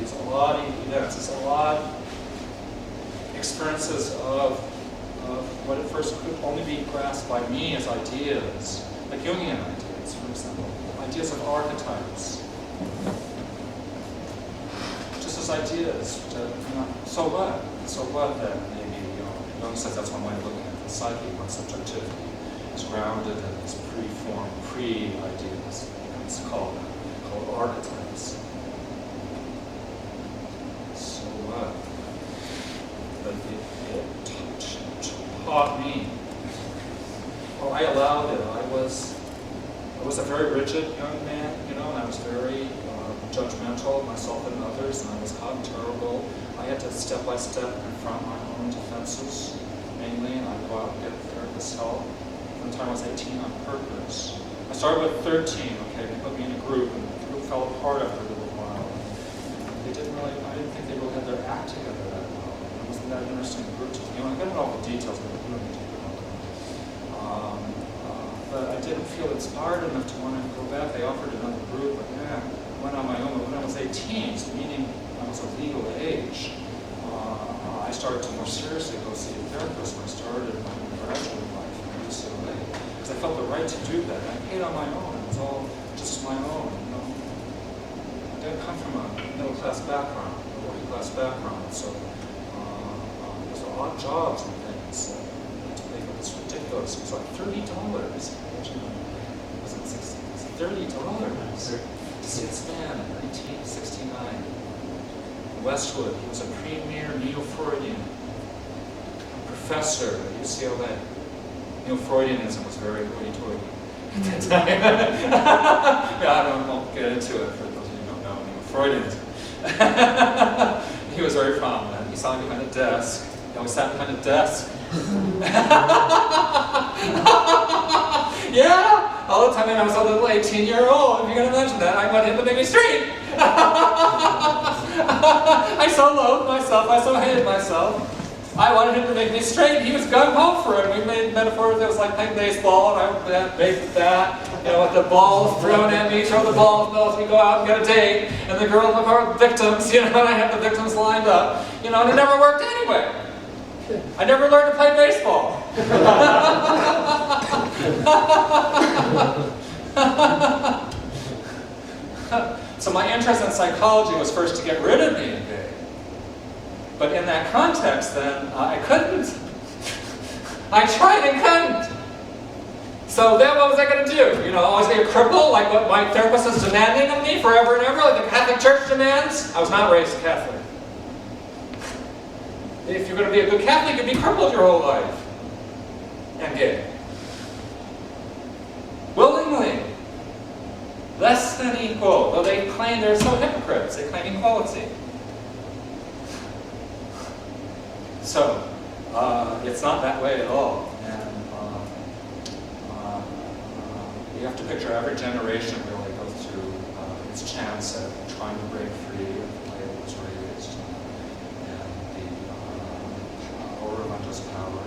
it's a lot of events, it's a lot of experiences of what at first could only be grasped by me as ideas, like Jungian ideas, for example, ideas of archetypes. Just as ideas, so what? So what that maybe, Jung says that's one way of looking at the psyche, when subjectivity is grounded in these pre-formed, pre-ideas. It's called archetypes. So what? But it taught me. Well, I allowed it. I was a very rigid young man, and I was very judgmental of myself and others, and I was hot and terrible. I had to step by step confront my own defenses, mainly, and I'd go out and get therapist help. From the time I was 18 on purpose. I started with 13, okay, they put me in a group, and the group fell apart after a little while. I didn't think they really had their act together that well. It wasn't that interesting group to me. I got into all the details, but I don't need to go into them. But I didn't feel inspired enough to want to go back. They offered another group, but I went on my own. But when I was 18, so meaning I was of legal age, I started to more seriously go see a therapist when I started my graduate life in UCLA. Because I felt the right to do that. I paid on my own. It was all just my own, I didn't come from a middle-class background, a working-class background, so there's odd jobs and things. To pay for this ridiculous. It was like $30. Was it 60? It was $30 to see this man in 1969. Westwood, he was a premier neo-Freudian professor at UCLA. Neo-Freudianism was very hoity-toity at that time. I won't get into it for those of you who don't know Neo-Freudianism. He was very prominent. He saw me behind a desk. He always sat behind a desk. Yeah, all the time when I was a little 18-year-old, if you're going to mention that, I went him to make me straight. I so loathed myself, I so hated myself. I wanted him to make me straight. He was gung-ho for it. We made metaphors that was like playing baseball, and I would bait with that, with the balls thrown at me, throw the balls, we go out and get a date, and the girls look for victims, and I have the victims lined up, and it never worked anyway. I never learned to play baseball. So my interest in psychology was first to get rid of being gay. But in that context, then, I couldn't. I tried and couldn't. So then what was I going to do? Always be a cripple, like what my therapist is demanding of me forever and ever, like the Catholic Church demands? I was not raised Catholic. If you're going to be a good Catholic, you'd be crippled your whole life. And gay. Willingly. Less than equal. Well, they claim they're so hypocrites. They claim equality. So, it's not that way at all. And you have to picture every generation really goes through its chance at trying to break free of the way it was raised. Power of unjust power,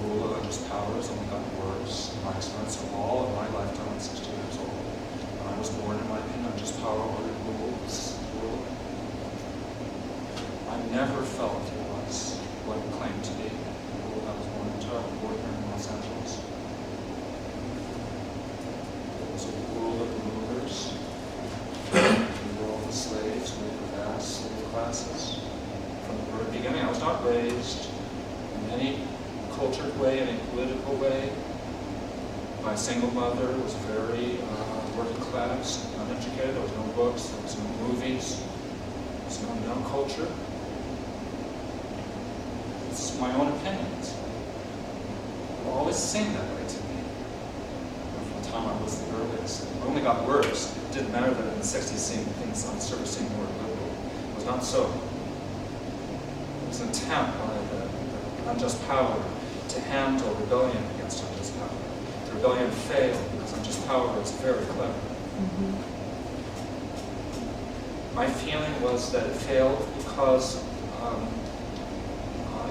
rule of unjust power has only gotten worse. In my experience of all of my lifetime, I'm 60 years old. When I was born, in my opinion, unjust power ordered rules. I never felt it was what it claimed to be. The rule I was born into, I was born here in Los Angeles. It was a rule of the rulers. The rule of the slaves, we were vast slave classes. From the very beginning, I was not raised in any cultured way, any political way. My single mother was very working class, uneducated. There was no books, there was no movies, there was no culture. This is my own opinions. It always seemed that way to me. From the time I was the earliest. It only got worse. It didn't matter that in the 60s things on the surface seemed more liberal. It was not so. It was an attempt by the unjust power to handle rebellion against unjust power. The rebellion failed because unjust power is very clever. Mm-hmm. My feeling was that it failed because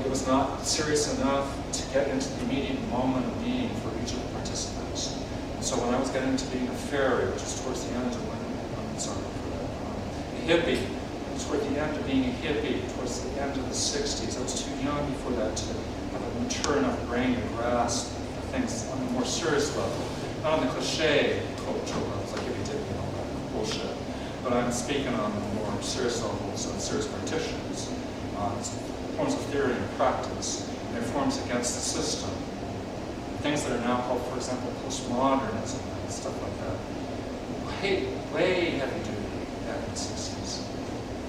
it was not serious enough to get into the immediate moment of being for each of the participants. And so when I was getting into being a Faerie, which is towards the end of when, I'm sorry for that, hippie. It was toward the end of being a hippie, towards the end of the 60s. I was too young before that to have a mature enough brain to grasp things on a more serious level. Not on the cliche cultural levels, like hippie dippy and all that bullshit. But I'm speaking on the more serious levels of serious practitioners. Forms of theory and practice. And their forms against the system. Things that are now called, for example, postmodernism and stuff like that. Way heavy duty back in the 60s.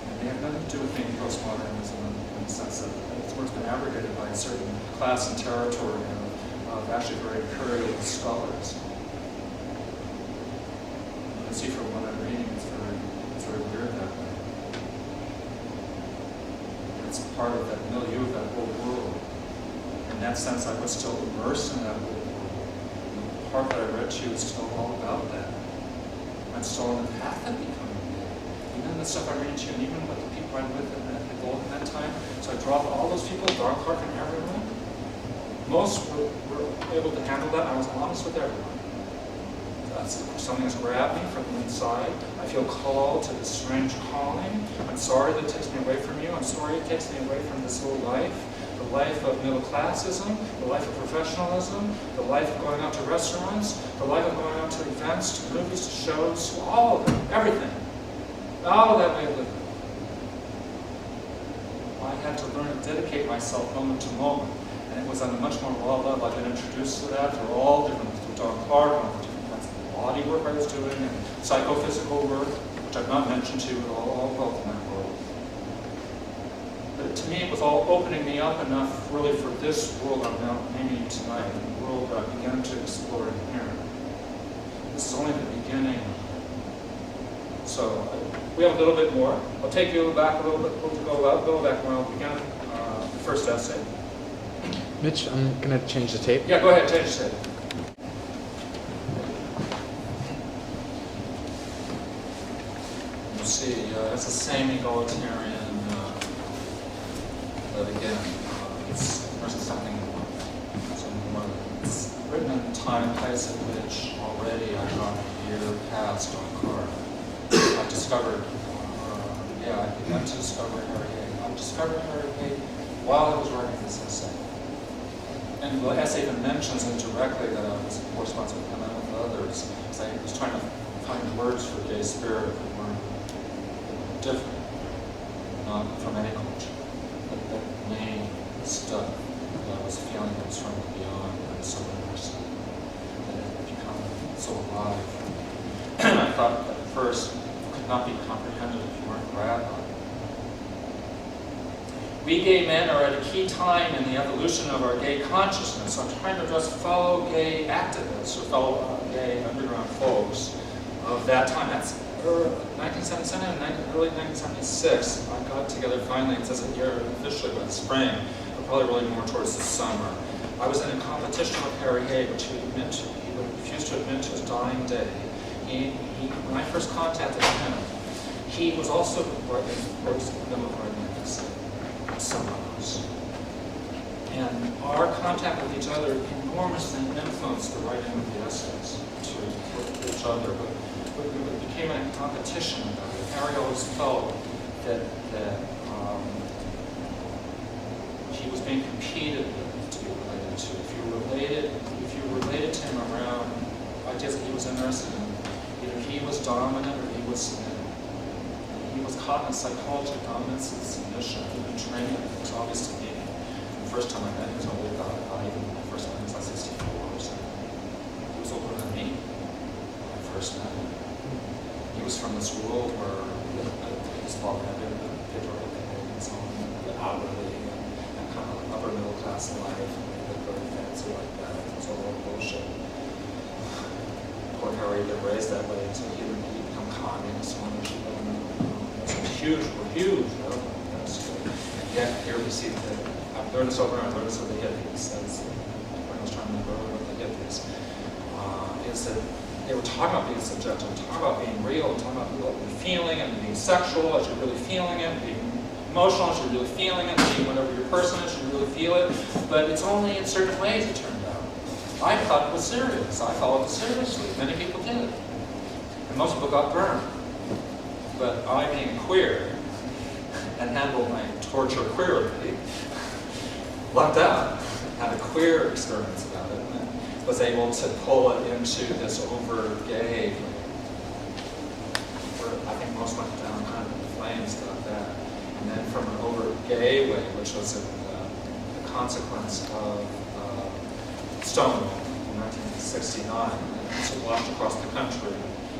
And they have nothing to do with being postmodernism in the sense that it's what's been abrogated by a certain class and territory of actually very imperialist scholars. You can see from what I'm reading, it's very weird that way. It's part of that milieu of that whole world. In that sense, I was still immersed in that whole world. The part that I read to you is still all about that. I'm still on the path of becoming gay. Even the stuff I read to you, and even with the people I'm with and involved in that time. So I dropped all those people, Dark Clark and everyone. Most were able to handle that. I was honest with everyone. That's something that's grabbed me from the inside. I feel called to this strange calling. I'm sorry that it takes me away from you. I'm sorry it takes me away from this whole life. The life of middle classism, the life of professionalism, the life of going out to restaurants, the life of going out to events, to movies, to shows, to all of it, everything. All of that way of living. I had to learn to dedicate myself moment to moment. And it was on a much more raw level. I've been introduced to that through all different, through Dark Clark, different kinds of body work I was doing, and psychophysical work, which I've not mentioned to you at all about in that world. But to me, it was all opening me up enough, really, for this world I'm now naming tonight, the world that I began to explore in here. This is only the beginning. So we have a little bit more. I'll take you back a little bit. We'll go back when I'll begin the first essay. Mitch, I'm going to change the tape. Yeah, go ahead, change the tape. You see, it's the same egalitarian, but again, it's versus something more. It's written in time and place at which already I've gone a year past on card. I discovered, I began to discover Harry Hay. I discovered Harry Hay while I was writing this essay. And the essay even mentions indirectly that I was corresponding with him and with others. So I was trying to find words for gay spirit that weren't different, not from any culture. But that main stuff that I was feeling that was from beyond and so interesting. That it had become so alive. And I thought that at first it could not be comprehended if you weren't grabbed by it. We gay men are at a key time in the evolution of our gay consciousness. I'm trying to address fellow gay activists or fellow gay underground folks of that time. That's 1977 and early 1976. I got together finally, it says a year officially by the spring, but probably really more towards the summer. I was in a competition with Harry Hay, which he would refuse to admit to his dying day. When I first contacted him, he was also writing books in the middle of writing an essay. Someone else. And our contact with each other enormously influenced the writing of the essays to each other. But it became a competition about it. Harry always felt that he was being competed with to be related to. If you related to him around ideas that he was interested in, either he was dominant or he was submitted. He was caught in a psychology of dominance and submission. He'd been trained, it was obvious to me. The first time I met him, he was an old guy. Even the first time he was like 64 or something. He was older than me when I first met him. He was from this world where his father had been a patriarchal and so on, but outwardly, and kind of upper middle class life, and they looked very fancy like that. It was all bullshit. Poor Harry had been raised that way, so he would become communist one or two. Huge, and yet here we see that I've learned this over and I've learned this with the hippies. That's when I was trying to grow with the hippies. Is that they were talking about being subjective, talking about being real, talking about being feeling and being sexual as you're really feeling it, being emotional as you're really feeling it, being whatever your person is, you really feel it. But it's only in certain ways, it turned out. I thought it was serious. I followed it seriously. Many people did. And most people got burned. But I, being queer, and handled my torture queerly, lucked out, had a queer experience about it, and was able to pull it into this over gay way. Where I think most went down kind of in flames about that. And then from an over gay way, which was the consequence of Stonewall in 1969, and so launched across the country,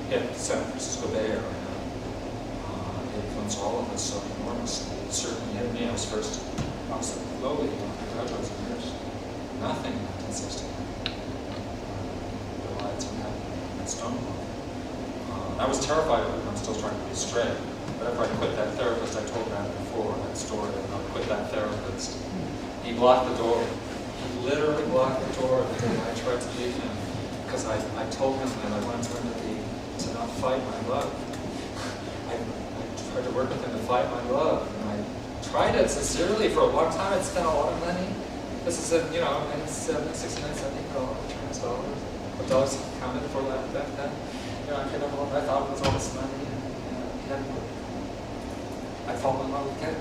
hit the San Francisco Bay Area. It influenced all of us so enormously. It certainly hit me. I was first, obviously, lowly undergraduate years. Nothing in 1969. The riots were happening at Stonewall. I was terrified of it, and I'm still trying to be straight. But after I quit that therapist, I told that before, that story, I quit that therapist. He blocked the door. He literally blocked the door the day I tried to leave him. Because I told him that I wanted him to not fight my love. I tried to work with him to fight my love. And I tried it sincerely for a long time. I spent a lot of money. This is in, $69, $70 Trans dollars. What dollars counted for that back then? I paid up what I thought was all this money. And I fell in love with Ken.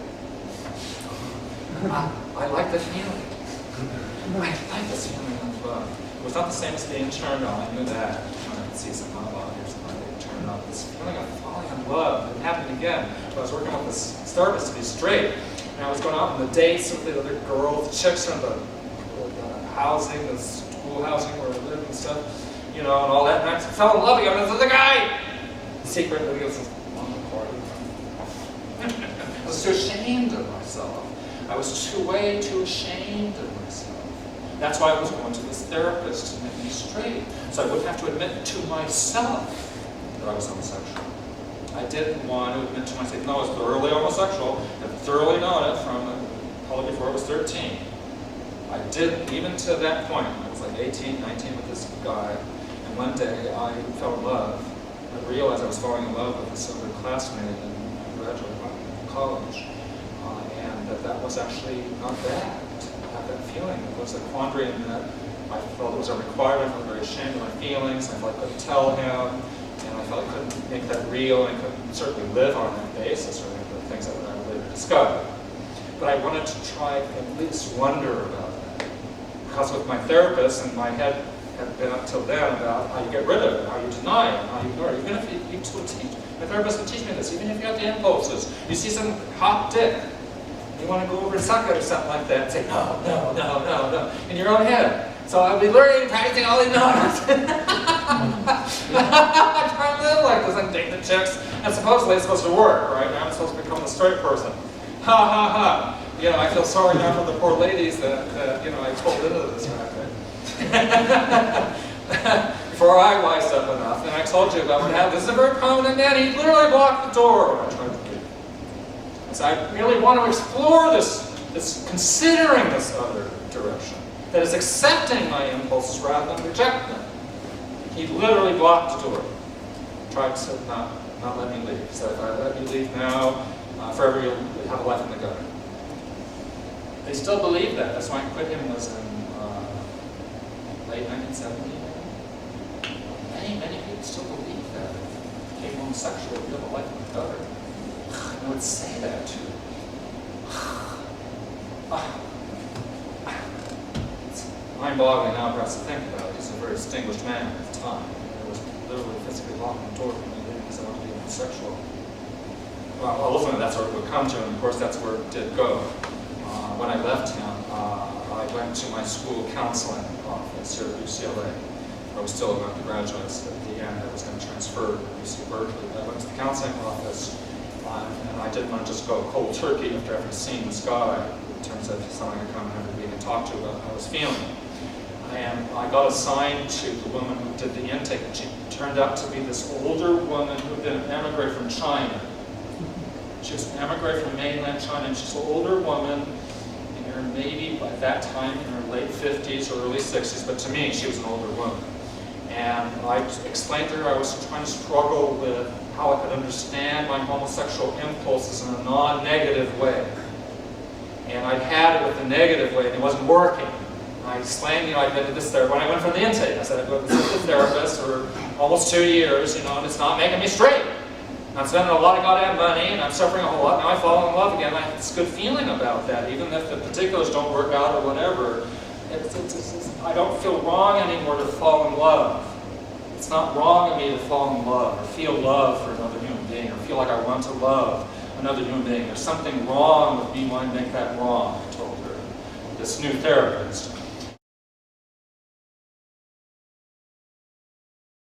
I like the feeling. I like this feeling of love. It was not the same as being turned on. I knew that. I could see some hot bodies and I get turned on. This feeling of falling in love. It happened again. I was working with this therapist to be straight. And I was going out on the dates with the other girls, chicks from the housing, the school housing where we lived and stuff, and all that. And I fell in love again with the guy. Secretly, it was on the party. I was too ashamed of myself. I was way too ashamed of myself. That's why I was going to this therapist to make me straight, so I wouldn't have to admit to myself that I was homosexual. I didn't want to admit to myself, no, I was thoroughly homosexual. I had thoroughly known it from probably before I was 13. I didn't, even to that point. I was like 18, 19 with this guy, and one day I fell in love. I realized I was falling in love with this other classmate in graduate college, and that was actually not bad to have that feeling. It was a quandary in that I felt it was a requirement. I felt very ashamed of my feelings. I felt I couldn't tell him, and I felt I couldn't make that real, and I couldn't certainly live on that basis or the things that I would later discover. But I wanted to try at least wonder about that. Because with my therapist, and my head had been up till then about how you get rid of it, how you deny it, how you ignore it. Even if you teach, my therapist would teach me this, even if you have the impulses, you see some hot dick, you want to go over and suck it or something like that, and say, no, no, no, no, no, in your own head. So I'll be learning, practicing all these no's. I try to live like this, I'm dating the chicks, and supposedly it's supposed to work, right? Now I'm supposed to become the straight person. Ha ha ha. I feel sorry now for the poor ladies that I pulled into this racket. Before I wised up enough, and I told you about what happened. This is a very prominent man. He literally blocked the door when I tried to leave. So I really want to explore this considering this other direction, that is accepting my impulses rather than rejecting them. He literally blocked the door, tried to not let me leave. He said, if I let you leave now, forever you'll have a life in the gutter. They still believe that. That's why I quit him was in late 1970. Many people still believe that. If you became homosexual, you have a life in the gutter. I would say that to you. It's mind-boggling now perhaps to think about it. He's a very distinguished man at the time. He was literally physically locking the door from me leaving because I wanted to be homosexual. Well, ultimately that's where it would come to, and of course that's where it did go. When I left him, I went to my school counseling office here at UCLA. I was still an undergraduate at the end. I was going to transfer to UC Berkeley. I went to the counseling office, and I didn't want to just go cold turkey after having seen this guy in terms of someone I could come and have a talk to about how I was feeling. And I got assigned to the woman who did the intake, and she turned out to be this older woman who had been an emigre from China. She was an emigre from mainland China, and she's an older woman, maybe by that time in her late 50s or early 60s, but to me, she was an older woman. And I explained to her I was trying to struggle with how I could understand my homosexual impulses in a non-negative way. And I'd had it with the negative way, and it wasn't working. And I explained, I'd been to this therapist. When I went from the intake, I said, I've been to this therapist for almost 2 years, and it's not making me straight. I'm spending a lot of goddamn money, and I'm suffering a whole lot. Now I fall in love again. I have this good feeling about that, even if the particulars don't work out or whatever. I don't feel wrong anymore to fall in love. It's not wrong of me to fall in love or feel love for another human being or feel like I want to love another human being. There's something wrong with me wanting to make that wrong, I told her, this new therapist.